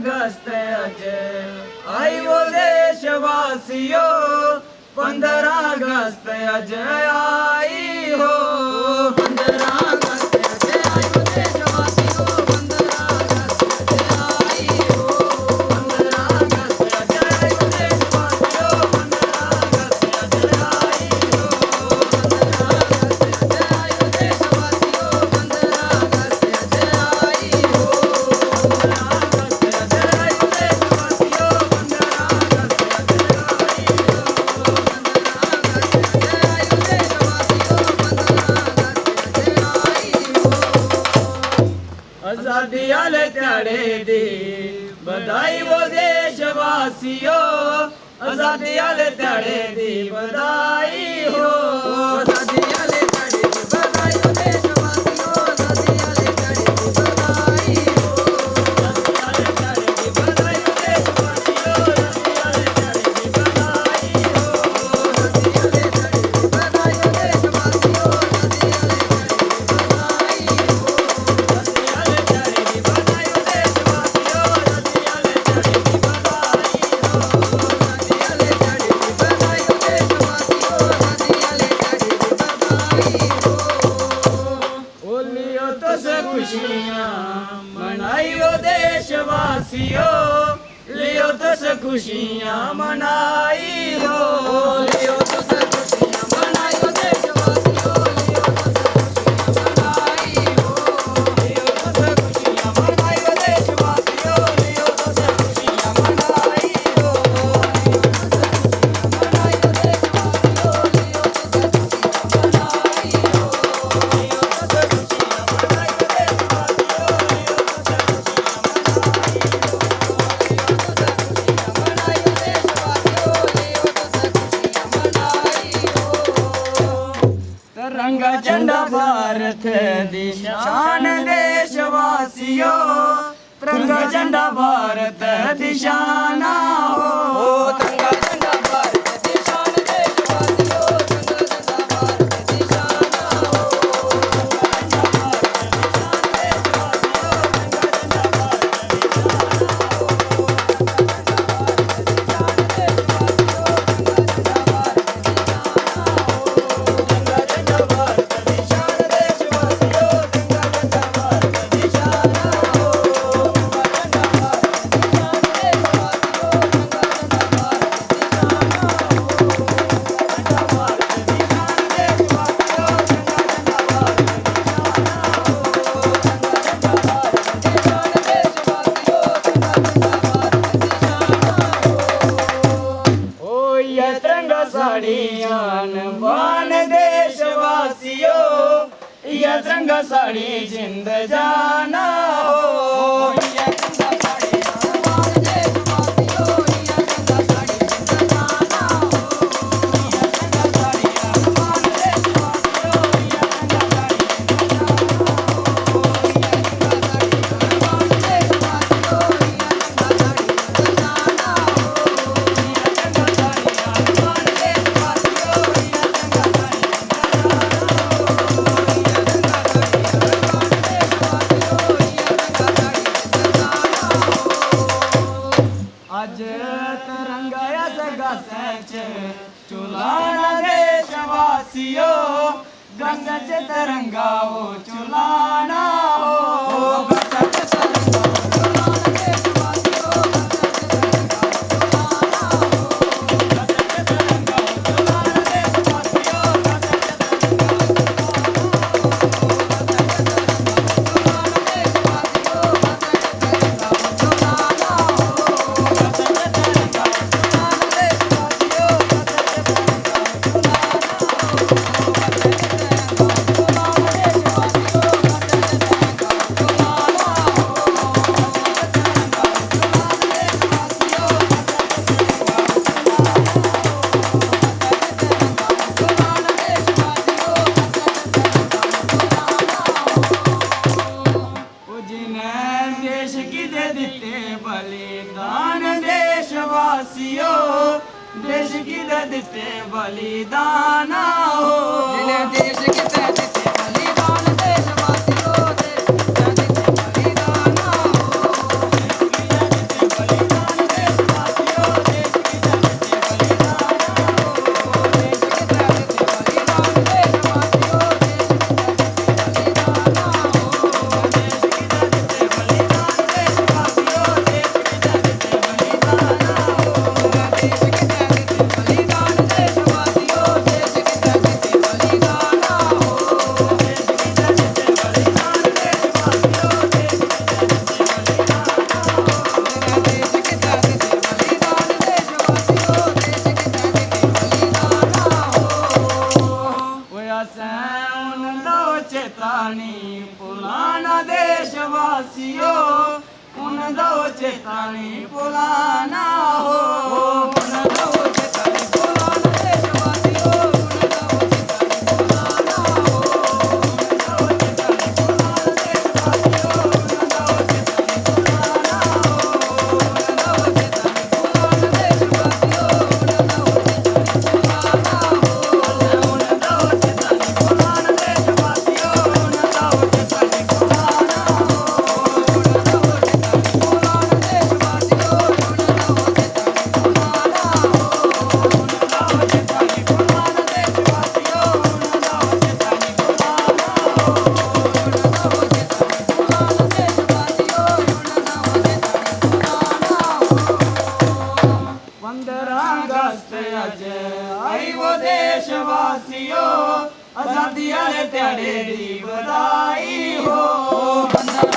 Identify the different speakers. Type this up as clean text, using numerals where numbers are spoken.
Speaker 1: अगस्त अज आई वो देशवासियों 15 अगस्त अज आई हो 15 अगस्त अज आई वो देशवासियों 15 अगस्त अज आई हो 15 अगस्त अज आई वो देशवासियों 15 अगस्त अज आई हो 15 अगस्त अज आई वो देशवासियों 15 अगस्त अज आई हो 15 अगस्त अज आई वो देशवासियों 15 अगस्त अज आई हो 15 अगस्त अज आई वो देशवासियों 15 अगस्त अज आई हो आजादी वाले त्याड़े दी बधाई वो देशवासियों आजादी वाले त्याड़े दी बधाई हो आजादी वाले त्याड़े दी बधाई वो देशवासियों आजादी वाले त्याड़े दी बधाई हो आजादी वाले त्याड़े दी बधाई वो देशवासियों आजादी वाले त्याड़े दी बधाई हो आजादी वाले त्याड़े दी बधाई वो देशवासियों आजादी वाले त्याड़े दी बधाई हो आजादी वाले त्याड़े दी बधाई वो देशवासियों आजादी वाले त्याड़े दी बधाई हो आजादी वाले त्याड़े दी बधाई वो देशवासियों आजादी वाले त्याड़े दी बधाई हो ओ लियो तो से खुशियां मनाई वो देशवासियों लियो तो से खुशियां मनाई हो लियो तो से खुशियां मनाई वो देशवासियों लियो तो से खुशियां मनाई हो लियो तो से खुशियां मनाई वो देशवासियों लियो तो से खुशियां मनाई हो लियो तो से खुशियां मनाई वो देशवासियों लियो तो से खुशियां मनाई हो लियो तो से खुशियां मनाई वो देशवासियों लियो तो से खुशियां मनाई हो लियो तो से खुशियां मनाई वो देशवासियों लियो तो से खुशियां मनाई हो तिरंगा झंडा भारत दी शान देशवासियों तिरंगा झंडा भारत दी शान हो तिरंगा झंडा भारत दी शान देशवासियों तिरंगा झंडा भारत दी शान हो तिरंगा झंडा भारत दी शान देशवासियों तिरंगा झंडा भारत दी शान हो तिरंगा झंडा भारत दी शान देशवासियों तिरंगा झंडा भारत दी शान हो तिरंगा झंडा भारत दी शान देशवासियों तिरंगा झंडा भारत दी शान हो तिरंगा झंडा भारत दी शान देशवासियों तिरंगा झंडा भारत दी शान हो तिरंगा झंडा भारत दी शान देशवासियों तिरंगा झंडा भारत दी शान हो तिरंगा झंडा भारत दी शान देशवासियों तिरंगा झंडा भारत दी शान हो ओ ये तिरंगा साड़ियां बान देशवासियों ये तिरंगा साड़ी जिंद जाना हो ये तिरंगा साड़ियां बान देशवासियों ये तिरंगा साड़ी जिंद जाना हो ये तिरंगा साड़ियां बान देशवासियों ये तिरंगा साड़ी जिंद जाना हो ये तिरंगा साड़ियां बान देशवासियों ये तिरंगा साड़ी जिंद जाना हो ये तिरंगा साड़ियां बान देशवासियों ये तिरंगा साड़ी जिंद जाना हो ये तिरंगा साड़ियां बान देशवासियों ये तिरंगा साड़ी जिंद जाना हो ਅੱਜ ਤਿਰੰਗਾ ਅਸ ਗਾਸਾਂ ਚ ਚੁਲਾਣਾ ਦੇਸ਼ਵਾਸੀਓ ਗਾਸਾਂ ਚ ਤਿਰੰਗਾ ਉਹ ਚੁਲਾਣਾ ਹੋ ਗਾਸਾਂ ਚ ਤਿਰੰਗਾ ਉਹ ਚੁਲਾਣਾ ਦੇਸ਼ਵਾਸੀਓ ਗਾਸਾਂ ਚ ਤਿਰੰਗਾ ਉਹ ਚੁਲਾਣਾ ਹੋ ਗਾਸਾਂ ਚ ਤਿਰੰਗਾ ਉਹ ਚੁਲਾਣਾ ਦੇਸ਼ਵਾਸੀਓ ਗਾਸਾਂ ਚ ਤਿਰੰਗਾ ਉਹ ਚੁਲਾਣਾ ਹੋ ਗਾਸਾਂ ਚ ਤਿਰੰਗਾ ਉਹ ਚੁਲਾਣਾ ਦੇਸ਼ਵਾਸੀਓ ਗਾਸਾਂ ਚ ਤਿਰੰਗਾ ਉਹ ਚੁਲਾਣਾ ਹੋ ਗਾਸਾਂ ਚ ਤਿਰੰਗਾ ਉਹ ਚੁਲਾਣਾ ਦੇਸ਼ਵਾਸੀਓ ਗਾਸਾਂ ਚ ਤਿਰੰਗਾ ਉਹ देश की दे दिते बलिदान हो देश की दे दिते बलिदान देशवासियों देश की दे दिते बलिदान हो देश की दे दिते ਉਹ ਚੇਤਾ ਨਹੀਂ ਭੁਲਾਣਾ ਹੋ ਹੁਣ ਦਾ ਉਹ ਚੇਤਾ ਨਹੀਂ ਭੁਲਾਣਾ ਦੇਸ਼ ਵਾਸੀਓ ਹੁਣ ਦਾ ਉਹ ਚੇਤਾ ਨਹੀਂ ਭੁਲਾਣਾ ਹੋ ਹੁਣ ਦਾ ਉਹ ਚੇਤਾ ਨਹੀਂ ਭੁਲਾਣਾ ਦੇਸ਼ ਵਾਸੀਓ ਹੁਣ ਦਾ ਉਹ ਚੇਤਾ ਨਹੀਂ ਭੁਲਾਣਾ ਹੋ ਹੁਣ ਦਾ ਉਹ ਚੇਤਾ ਨਹੀਂ ਭੁਲਾਣਾ ਦੇਸ਼ ਵਾਸੀਓ ਹੁਣ ਦਾ ਉਹ ਚੇਤਾ ਨਹੀਂ ਭੁਲਾਣਾ ਹੋ ਹੁਣ ਦਾ ਉਹ ਚੇਤਾ ਨਹੀਂ ਭੁਲਾਣਾ ਦੇਸ਼ ਵਾਸੀਓ ਹੁਣ ਦਾ ਉਹ ਚੇਤਾ ਨਹੀਂ ਭੁਲਾਣਾ ਹੋ ਹੁਣ ਦਾ ਉਹ ਚੇਤਾ ਨਹੀਂ ਭੁਲਾਣਾ ਦੇਸ਼ ਵਾਸੀਓ ਹੁਣ ਦਾ ਉਹ ਚੇਤਾ ਨਹੀਂ ਭੁਲਾਣਾ ਹੋ ਹੁਣ ਦਾ ਉਹ ਚੇਤਾ ਨਹੀਂ ਭੁਲਾਣਾ ਦੇਸ਼ ਵਾਸੀਓ ਹੁਣ ਦਾ ਉਹ ਚੇਤਾ ਨਹੀਂ ਭੁਲਾਣਾ ਹੋ ਹੁਣ ਦਾ ਉਹ ਚੇਤਾ ਨਹੀਂ ਭੁਲਾਣਾ ਦੇਸ਼ ਵਾਸੀਓ ਹੁਣ ਦਾ ਉਹ ਚੇਤਾ ਨਹੀਂ ਭੁਲਾਣਾ ਹੋ 15 ਅਗਸਤ ਅੱਜ ਆਈ ਉਹ ਦੇਸ਼ ਵਾਸੀਓ ਆਜ਼ਾਦੀ ਵਾਲੇ ਦਿਹਾੜੇ ਦੀ ਵਧਾਈ ਹੋ 15